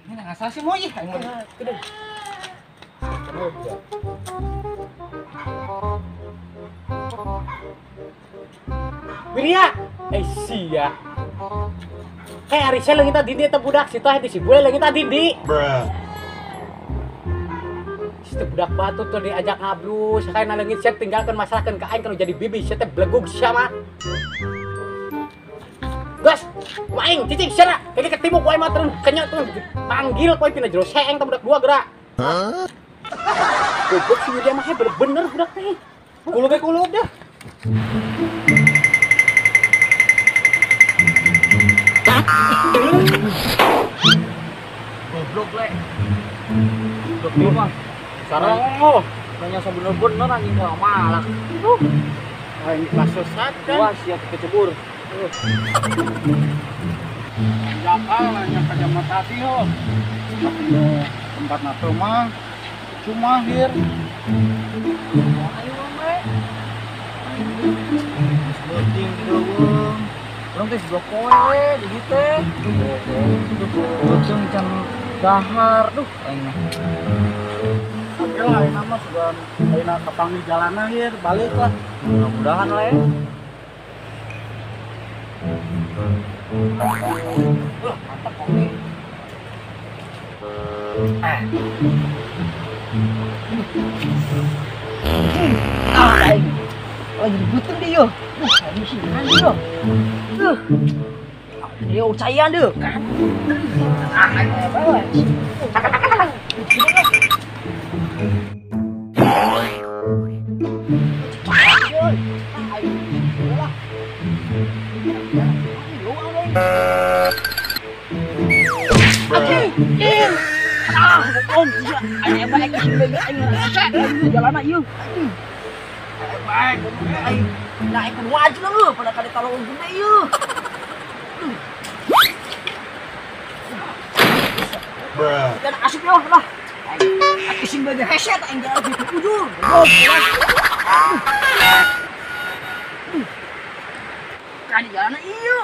Ini ngasal sih mau ih, aing mah. Gede. Wiria, sia. Kayak Arisha lagi tadi dia budak situ di si Bule lagi tadi di. Situ budak batu tuh diajak ngablus, kayak nalengit saya tinggalkan masalahkan ke aing kalau jadi bibi saya teh blegug sama. Gas, maing cicing sana, kayak ketemu kue matern kenyot tuh panggil kue pindah jero seeng tuh budak dua gerak. Hah? Goblok sih dia mah bener-bener budak teh. Kulub dah. Goblok le. Goblok dia mah. Sarang tanya bener-bener anjing mah malak. Aing kasus sadar. Wah, siap kecebur. Jakal nanya ke Jamat Hati ho. Tempat nato mah cuma hir. Ayo we. Sebuting doang. Orang teh sebelah kowe di dieu teh. Beuteung can dahar duh aing mah. Oke lah, ayeuna mah sugan ayeuna kapang di jalanan hir balik lah. Mudah-mudahan lah ya. Mantap kopi. Aing. Lagi dibutuh dia yo. Ini sih nanti yo. Dia ucayan deh. Ayo baik jalan ayo. Baik, ayo. Nah, ikut wajib lu pada kali kalau guna ieu. Dan asik yo lah. Aku sing bade heset aing jalan di ujung. Kan jalan ieu.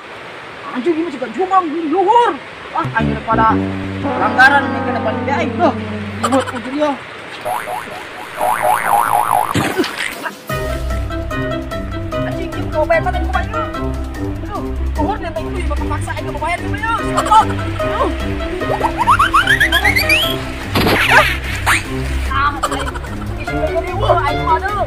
Anjing ini juga jumbang di luhur. Ah, aing daripada pelanggaran ini ke depan dia aing tuh. Buat ujung yo. Anjing ini kau bayar mana kau bayar? Aduh, luhur dia itu bakal paksa aing kau bayar dia yo. Stop. Ah, isi dari wah aing ada.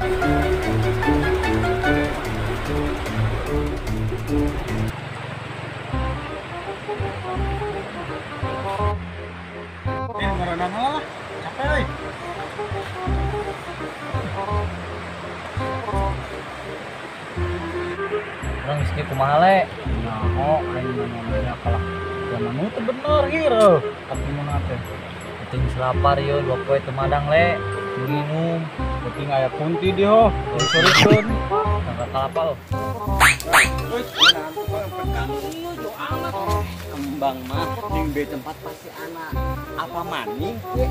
Lah, capek euy. Orang geus kumaha le? Nyaho aing nanya kalah. Jangan nu teh bener ieu. Katimuna teh. Penting lapar yo, dua poe teu madang le. Minum, penting aya kunti di ho. Sorikeun. Tangka kalapa lo. Euy, kembang mah ning be tempat pasti anak apa maning we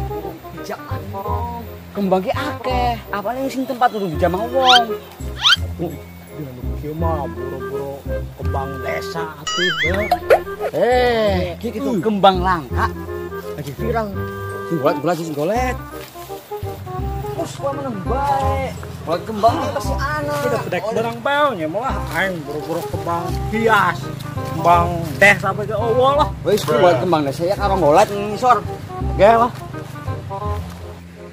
bijak anong kembang ge akeh apalagi sing tempat kudu bijak mah wong kieu mah buru-buru kembang desa atuh kieu kembang langka lagi viral sing golet sing golet us gua menang bae buat kembang pasti anak tidak pedek barang bae nya malah aing buru-buru kembang hias kembang teh sampai ke awal lah. Wis buat kembang teh saya karo ngolet ngisor. Ge lah.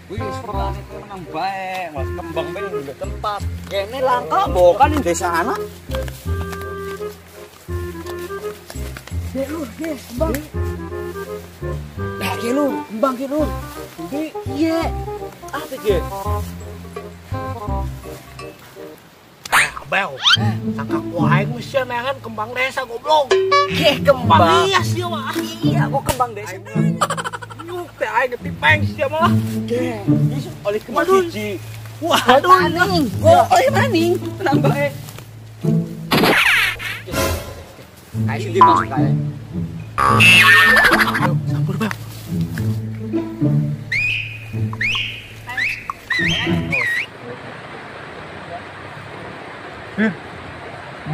Wis kembang itu menang bae, mas kembang bae di tempat. Kene langka bokan di desa anak. Dek lu, kembang. Nah, ke lu, kembang ke lu. Di iya. Ah, teh ge. bel. Kakak wae mesti nengan kembang desa goblok. Kembang. Iya sih mah. Iya, kok kembang desa. Nyuk teh aing getipeng sih malah. Oleh kembang siji. Wah, Aduh, maning. Kok oleh maning? Tenang bae. Kayak sendiri masuk kayak. Sampur bel.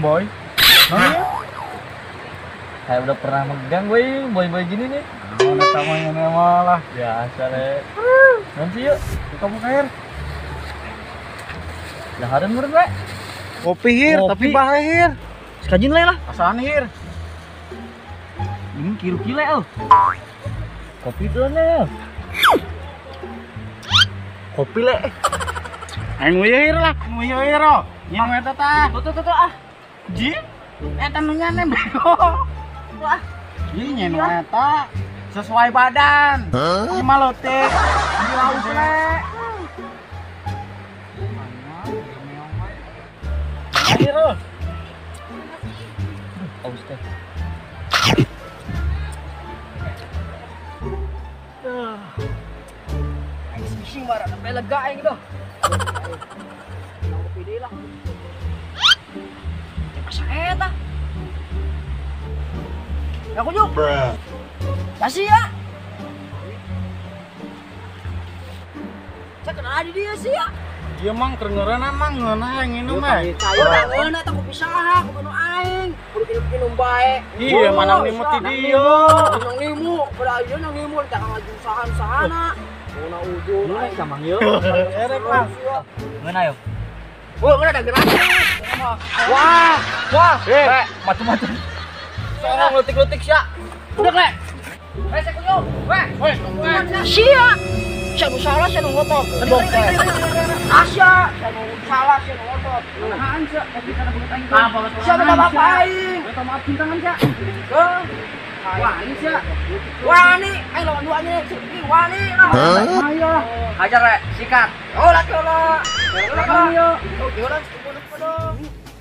Boy, saya udah pernah megang boy gini nih. Udah tamanya malah biasa deh. Nanti yuk, kita buka air. Laharan meureun we. Kopi hir, tapi bahir. Sekajin lah. Asaan hir. Ini kilo-kilo. Kopi tuh nih. Kopi le. Aing nguyeuhir lah, nguyeuhir oh. Nyen eta tah. Tuh ah. Ji, eta nu nyanem bego. Wah, ji nyen eta sesuai badan. Ieu mah lotek. Di laut le. Air oh. Aus teh. Sing bara sampai lega aing gitu. Kopi deui lah. Masa eta? Ya kunjuk. Kasih ya. Saya kenal di dia sih ya. Ieu mang kerengeurana mang ngeunah yang ini mah. Ayo dah ngeunah tak kopi saha, kudu aing. Kudu minum bae. Iya, mana nimut di dieu. Nang nimu, pada ayeuna nang nimu teh ngaju sahan-sahana. Una ujung aing Samang yuk. Erek lah. Ngeuna yuk. Wah, ada gerak. Wah, Macam-macam. Soalnya ngelutik-lutik sia. Udah lek. Saya kunjung. Weh, sia. Saya nu salah, saya nu ngotot. Asya, saya nu salah, saya nu ngotot. Nahan sia, tapi kana beungeut aing. Sia minta maaf aing. Minta maaf cintangan sia. Wah, ini sia. Wah, ini aing lawan duanya. Wah, ini lah. Ayo. Hajar rek, sikat. Oh, laki olah. Ayo. Oh, gimana?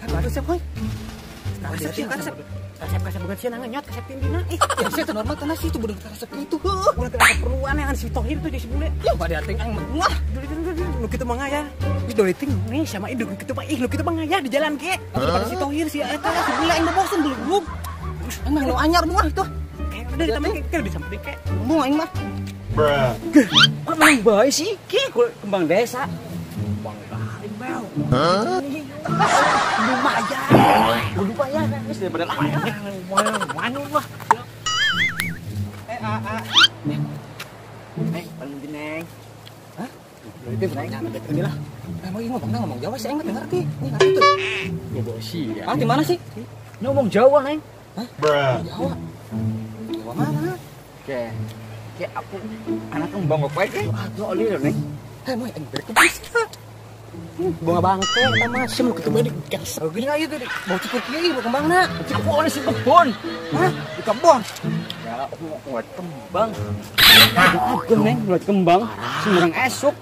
Aduh, siap, hoy. Kasep bukan siang nyot kasep pimpinan. Ya saya tuh normal tanah sih itu bener kasep itu. Udah ada keperluan yang si Tohir tuh di sebule. Ya pada ating aing mah. Lu kitu mah ngaya. Di doliting nih sama induk kitu mah lu kitu mah ngaya di jalan ke. Pada si Tohir si eta si sebule aing bosen belum. Emang lu anyar mah itu. Kayak udah ditambah kayak disamperin kayak. Mau aing mah. Kok main bae sih? Ki kembang desa. Kembang garing bel. Lumayan guys daripada lumayan lah. Paling neng. Hah? Itu neng nyampe ini lah. Emang ini ngomong Jawa sih enggak ngerti. Ini ngerti tuh. Bobo sih ya. Ah, di mana sih? Ngomong Jawa, Neng. Hah? Jawa. Jawa mana? Kayak aku anak kembang apa ke? Aduh, oli lho, Neng. Mau yang berkebis. Bunga bangke eta mah sim lu ketemu di gas. Gini aja tuh, mau cukur kieu mau kembangna. Cukur oleh si kebon. Hah? Di kebon. Ya, aku mau ngeliat kembang. Aku neng ngeliat kembang, sembarang esuk.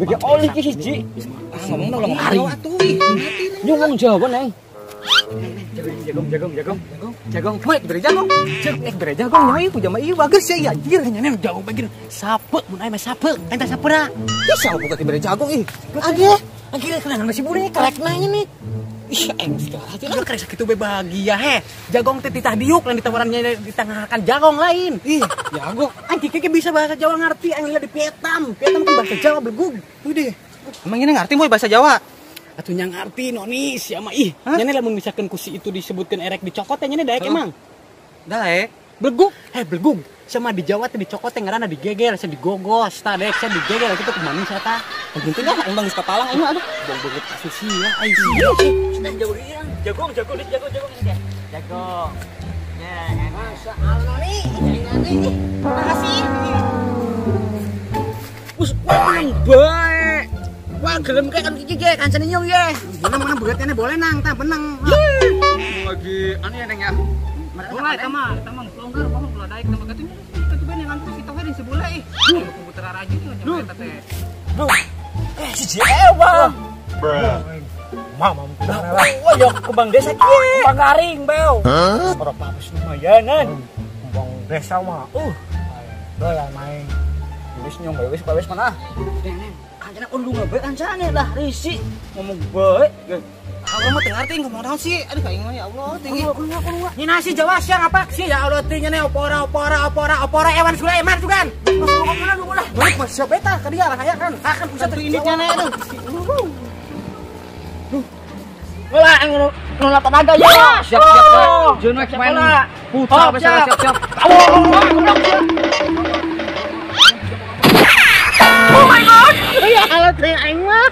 Bagi oli ki hiji. Ngomong Jawa atuh. Ngomong Jawa, Neng. Jagong, baik beri jagong. Beri jagong nyai ku jama ieu bagus ya anjir nya jagong bagian sape mun aya mah sape. Enta sapena. Ya sape bukan beri jagong ih. Akhirnya kenapa masih buri kelek nanya nih. Ih, hati lu kerja gitu bahagia he. Jagong teh titah diuk lain ditawarannya ditengahkan jagong lain. Ih, jagong. Anjing keke bisa bahasa Jawa ngerti, anjing di Vietnam. Vietnam kan bahasa Jawa belegug. Tuh deh. Emang ini ngerti boy bahasa Jawa? Atuh nya ngerti nonis ya mah ih. Nyane lamun misalkan kusi itu disebutkan erek dicokot teh nyane daek emang. Daek. Belegug. Belegug. Sama di Jawa teh dicokot teh ngaranna digegel, saya digogos, tah dek saya digegel kitu kumaha saya tah. Penting dah aing geus kapalang aing aduh. Bong-bonget kasus sia aing sia. Sudah jauh dia. Jagong dia. Jagong. Ya, masa aloni ini. Makasih. Us paling baik. Wah, gelem kayak kan kiki kan seninyong ye. Mana beratnya boleh nang, tah benang. Lagi anu ya neng ya. Boleh tamang longgar banget kalau daik nama katanya. Itu ben yang ngantuk si Tohir di sebelah ih. Komputer aja tuh nyampe teh. Si Bang. Mama mungkin lah. Oh, yo kembang desa kieu. Kembang garing, Bel. Orang papus lumayanan. Kembang desa mah. Doyan main. Wis nyong bae wis mana? Neng, kancana undung bae kancane lah risi ngomong bae. Aku mah teu ngarti ngomong naon sih. Aduh kaing mah ya Allah tinggi. Kumaha. Ini nasi Jawa siang apa sih ya Allah tinggi nih opora Ewan Sulaiman juga kan. Baik mas siapa eta ka dia lah aya kan. Akan pusat ini nya aduh. Wala ngono tenaga ya. Siap. Jeun we main futsal siap. Oh my god. Ya Allah teh aing mah.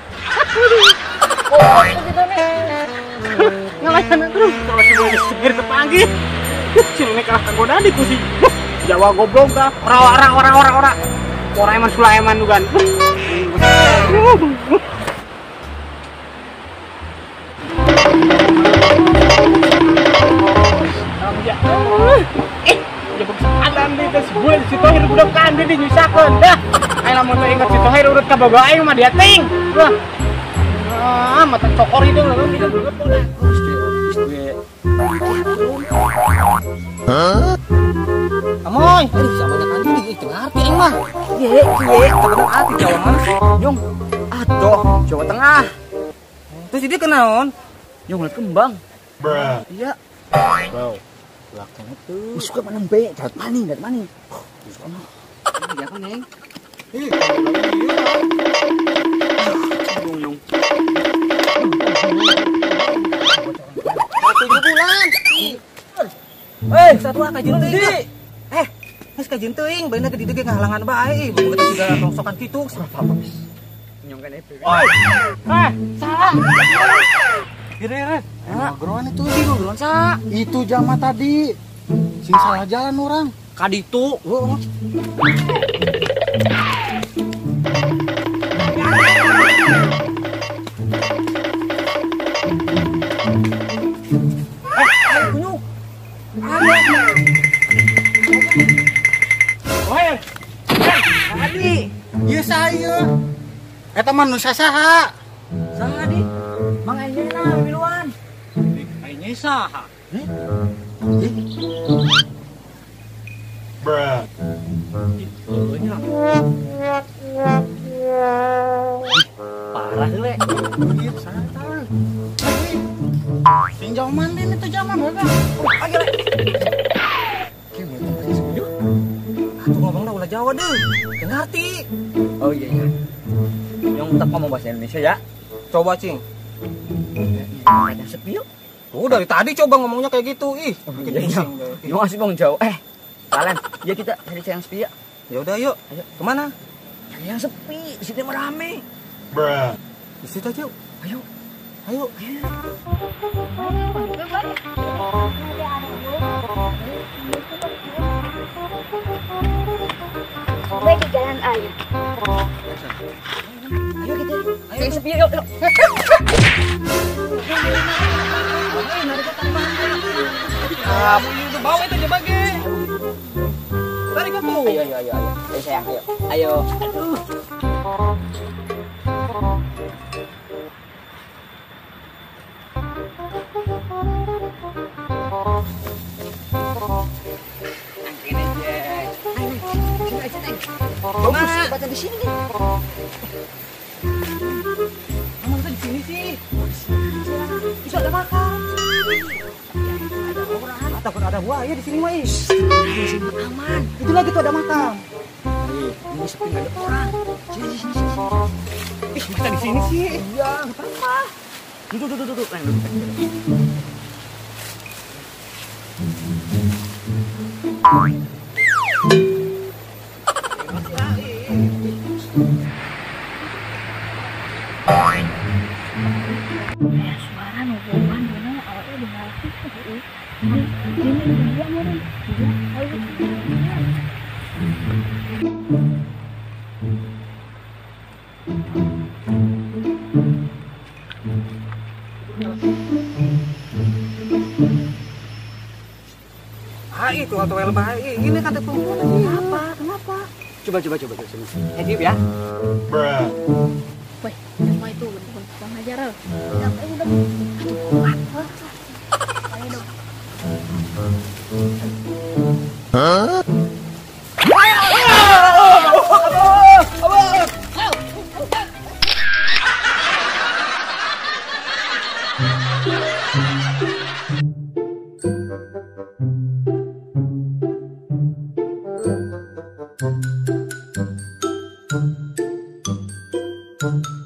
Oh, gitu nih. Ngalahin terus kalau si boy segir kepanggil. Sini kalah kegodaan di pusing. Jawa goblok kah? Orang. Orang Eman Sulaiman juga. Adam di tes bulan si Tohir budak kandi di nyusakeun dah. Ayo lamun teu inget si Tohir urut ka boga aing mah dia ting. Mata cokor itu lho tidak berget pula. Amoy, sama kan ini itu ngerti aing mah. Iye, kebetulan ati Jawa mana? Nyong. Aduh, Jawa Tengah. Terus dia kenaon? Nyong liat kembang. Iya. Bau. Belakang itu. Suka mana bae? Dat mani. Suka mah. Iya kan, Neng? Nyong. 7 bulan. Satu kajian teuing. Geus kajian teuing, baeuna ke dieu ge ngahalangan bae. Boga kita sudah rongsokan kitu. Nyong kan EP. Salah. Kira-kira. Ngobrol itu di ngobrol sa. Itu jama tadi. Sing salah jalan orang. Kaditu. Adi, ieu saya. Eta mah nu sasaha? Saha di? Mang Ayeuna miluan. Ayeuna saha? Parah le. Ieu santai. Sing jauh mandi itu jaman bae. Ayo le. Atuh ngomongna ulah Jawa deh. Teu ngarti. Oh iya. Nyong tetap ngomong bahasa Indonesia ya. Coba cing. Ada sepi yuk. Tuh dari tadi coba ngomongnya kayak gitu. Ih, Iya. Nyong asli bang jauh. Kalian, ya kita cari yang sepi ya. Ya udah yuk. Ayo. Kemana? Cari yang sepi, di sini mah rame. Di situ aja yuk. Ayo. Baik di jalan ayo. Ayo kita. Ayo yang sepi yuk. Itu bawa itu aja bagi. Tarik aku. Ayo. Ayo sayang, ayo. Ayo. Aduh. Bagus, baca di sini. Emang di sini sih. Bisa ada makan. Ada orang. Ataupun ada buaya di sini mah. Di sini aman. Itu lagi tuh ada makam. Ini sepi nggak ada orang. Sini. Ih, masa di sini sih? Iya, nggak apa-apa. Duduk. Suara nungguan mana awalnya udah ngasih ini dia meren Itu atau lebah ini kata perempuan ini apa? Kenapa? Coba sini. Edip ya. weh apa itu pulang aja Ral. Udah, udah. Ayo dong. Thank